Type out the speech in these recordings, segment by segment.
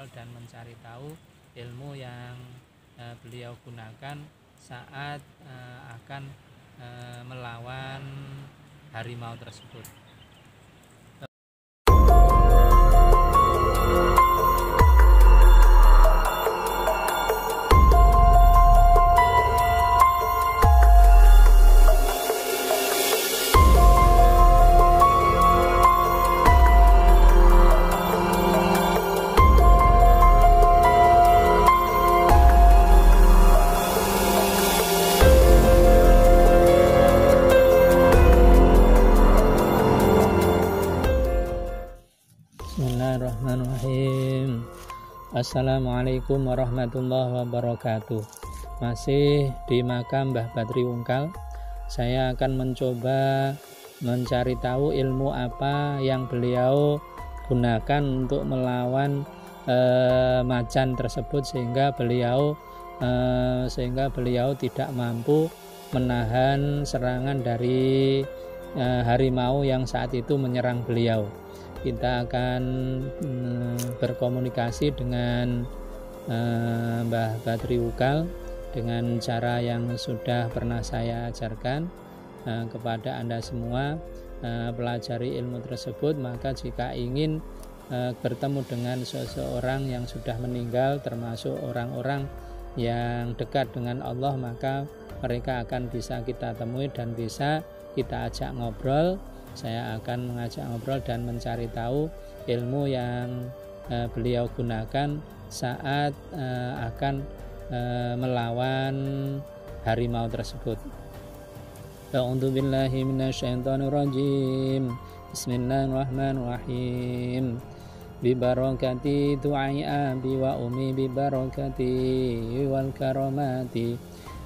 ngobrol dan mencari tahu ilmu yang beliau gunakan saat akan melawan harimau tersebut. Bismillahirrahmanirrahim. Assalamualaikum warahmatullahi wabarakatuh. Masih di makam Mbah Badri Wungkal, saya akan mencoba mencari tahu ilmu apa yang beliau gunakan untuk melawan macan tersebut sehingga beliau tidak mampu menahan serangan dari harimau yang saat itu menyerang beliau. Kita akan berkomunikasi dengan Mbah Badri Wungkal dengan cara yang sudah pernah saya ajarkan kepada Anda semua. Pelajari ilmu tersebut, maka jika ingin bertemu dengan seseorang yang sudah meninggal, termasuk orang-orang yang dekat dengan Allah, maka mereka akan bisa kita temui dan bisa kita ajak ngobrol. Saya akan mengajak ngobrol dan mencari tahu ilmu yang beliau gunakan saat akan melawan harimau tersebut. A'udzu billahi minasyaitonir rajim. Bismillahirrahmanirrahim. Bi barakati du'ai abi wa ummi bi barakati wal karamati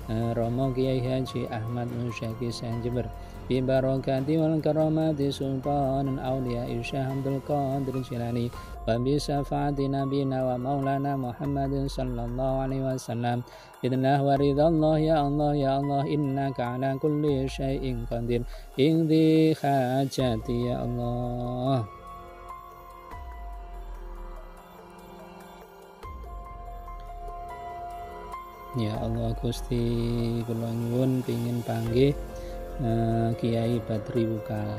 Romo Kiai Haji Ahmad Musyaki Sanjember bi barakati wal karamati sultan auliya Syekh Abdul Qadir Jilani wa bi syafaati nabiyina wa maulana Muhammadin sallallahu alaihi wasallam idnah wa ridallah ya Allah innaka ala kulli syai'in qadir ingdi hajati ya Allah. Ya Allah Gusti, kula nyuwun pingin panggih Kiai Badri Wungkal.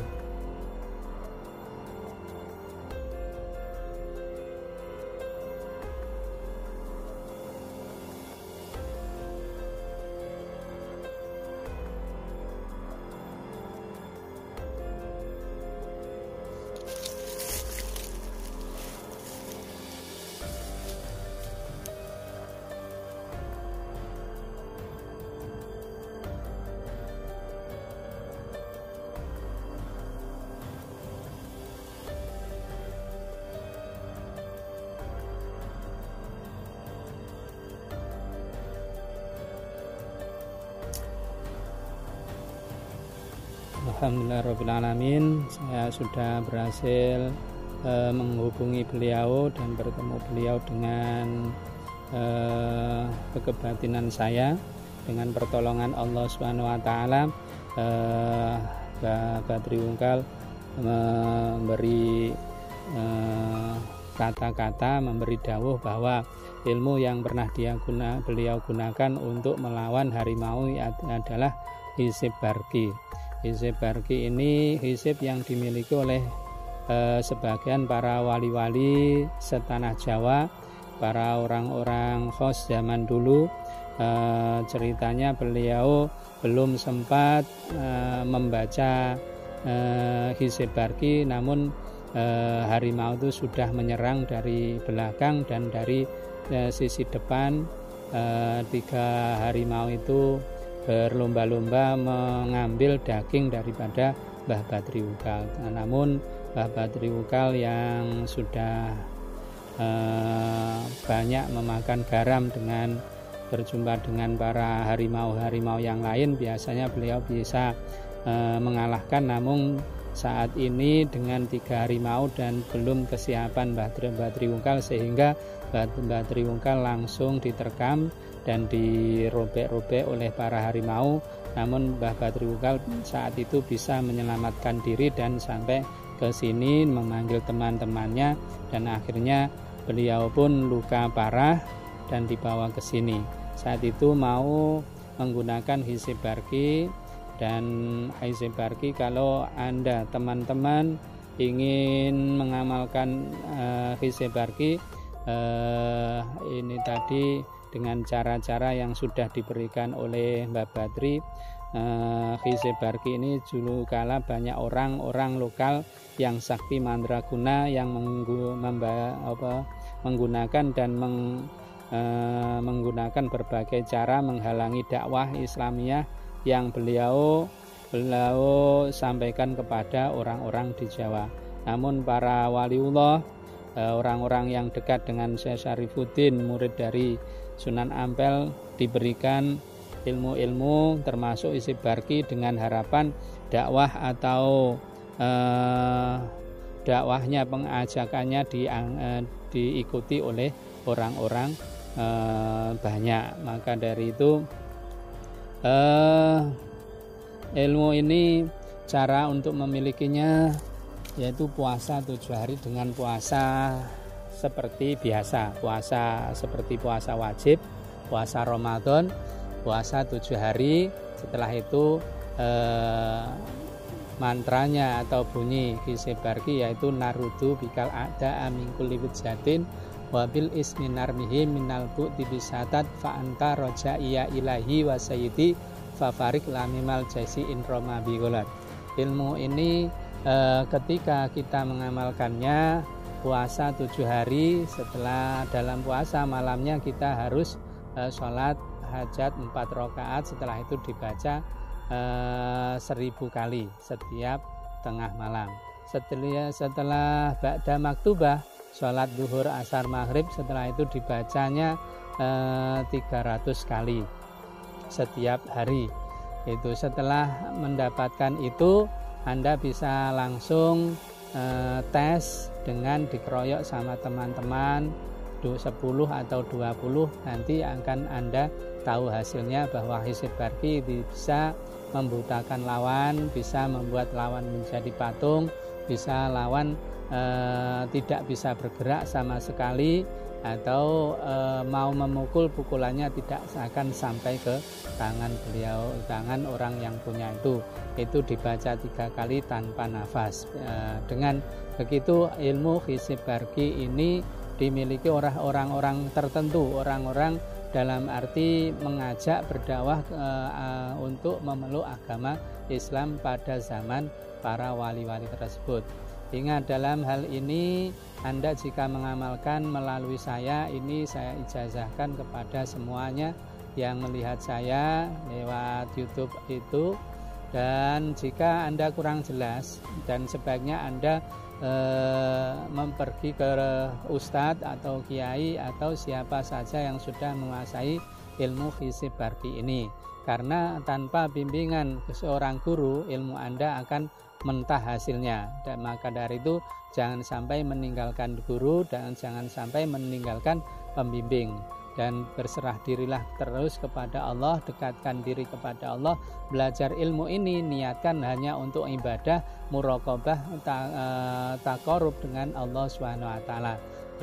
Alhamdulillahirrabbilalamin, saya sudah berhasil menghubungi beliau dan bertemu beliau dengan kebatinan saya. Dengan pertolongan Allah SWT, Mbah Badri Wungkal memberi kata-kata, memberi dawuh bahwa ilmu yang pernah beliau gunakan untuk melawan harimau adalah hisib barqi. Hisib barqi ini hisib yang dimiliki oleh sebagian para wali-wali setanah Jawa, para orang-orang khos zaman dulu. Ceritanya beliau belum sempat membaca hisib barqi, namun harimau itu sudah menyerang dari belakang dan dari sisi depan. 3 harimau itu berlomba-lomba mengambil daging daripada Mbah Badri Wungkal. Namun Mbah Badri Wungkal yang sudah banyak memakan garam dengan berjumpa dengan para harimau-harimau yang lain, biasanya beliau bisa mengalahkan. Namun saat ini dengan 3 harimau dan belum kesiapan Mbah Badri Wungkal, sehingga Mbah Badri Wungkal langsung diterkam dan dirobek-robek oleh para harimau. Namun Mbah Badri Wungkal saat itu bisa menyelamatkan diri dan sampai ke sini memanggil teman-temannya, dan akhirnya beliau pun luka parah dan dibawa ke sini. Saat itu mau menggunakan hisib barki, dan hisib barki kalau Anda teman-teman ingin mengamalkan hisib barki ini tadi dengan cara-cara yang sudah diberikan oleh Mbak Badri. Hisib barki ini dulu kala banyak orang lokal yang sakti mandraguna yang menggunakan dan menggunakan berbagai cara menghalangi dakwah Islamiyah yang beliau sampaikan kepada orang-orang di Jawa. Namun para waliullah, orang-orang yang dekat dengan Syekh Syarifuddin, murid dari Sunan Ampel, diberikan ilmu-ilmu termasuk hisib barki dengan harapan dakwah atau dakwahnya, pengajakannya diikuti oleh orang-orang banyak. Maka dari itu ilmu ini cara untuk memilikinya yaitu puasa 7 hari dengan puasa seperti biasa, puasa seperti puasa wajib, puasa Ramadan, puasa 7 hari. Setelah itu mantranya atau bunyi hisib barki yaitu narudu bikal ada min kulli wijjatin wabil ismi narmihi minal bu'ti bisatat fa anta roja'iya ilahi wa sayyidi fafarik lamimal jaisi in roma bigolat. Ilmu ini ketika kita mengamalkannya puasa 7 hari, setelah dalam puasa malamnya kita harus sholat hajat 4 rakaat, setelah itu dibaca 1000 kali setiap tengah malam. Setelah ba'da maktubah, sholat duhur, asar, maghrib, setelah itu dibacanya 300 kali setiap hari. Itu setelah mendapatkan itu Anda bisa langsung tes dengan dikeroyok sama teman-teman 10 atau 20, nanti akan Anda tahu hasilnya bahwa hisib barki bisa membutakan lawan, bisa membuat lawan menjadi patung, bisa lawan tidak bisa bergerak sama sekali, atau mau memukul pukulannya tidak akan sampai ke tangan beliau, tangan orang yang punya itu dibaca 3 kali tanpa nafas. Dengan begitu ilmu hisib barki ini dimiliki orang-orang tertentu, orang-orang dalam arti mengajak berdakwah untuk memeluk agama Islam pada zaman para wali-wali tersebut. Ingat, dalam hal ini Anda jika mengamalkan melalui saya, ini saya ijazahkan kepada semuanya yang melihat saya lewat YouTube itu. Dan jika Anda kurang jelas, dan sebaiknya Anda pergi ke ustadz atau kiai atau siapa saja yang sudah menguasai ilmu hisib barki ini, karena tanpa bimbingan seorang guru ilmu Anda akan mentah hasilnya. Dan maka dari itu jangan sampai meninggalkan guru dan jangan sampai meninggalkan pembimbing, dan berserah dirilah terus kepada Allah, dekatkan diri kepada Allah. Belajar ilmu ini niatkan hanya untuk ibadah, muraqabah, taqarrub dengan Allah SWT.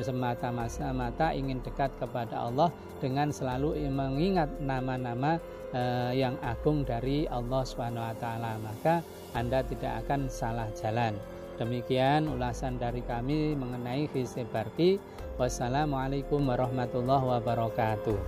Semata-mata ingin dekat kepada Allah dengan selalu mengingat nama-nama yang agung dari Allah SWT, maka Anda tidak akan salah jalan. Demikian ulasan dari kami mengenai hisib barki. Wassalamualaikum warahmatullahi wabarakatuh.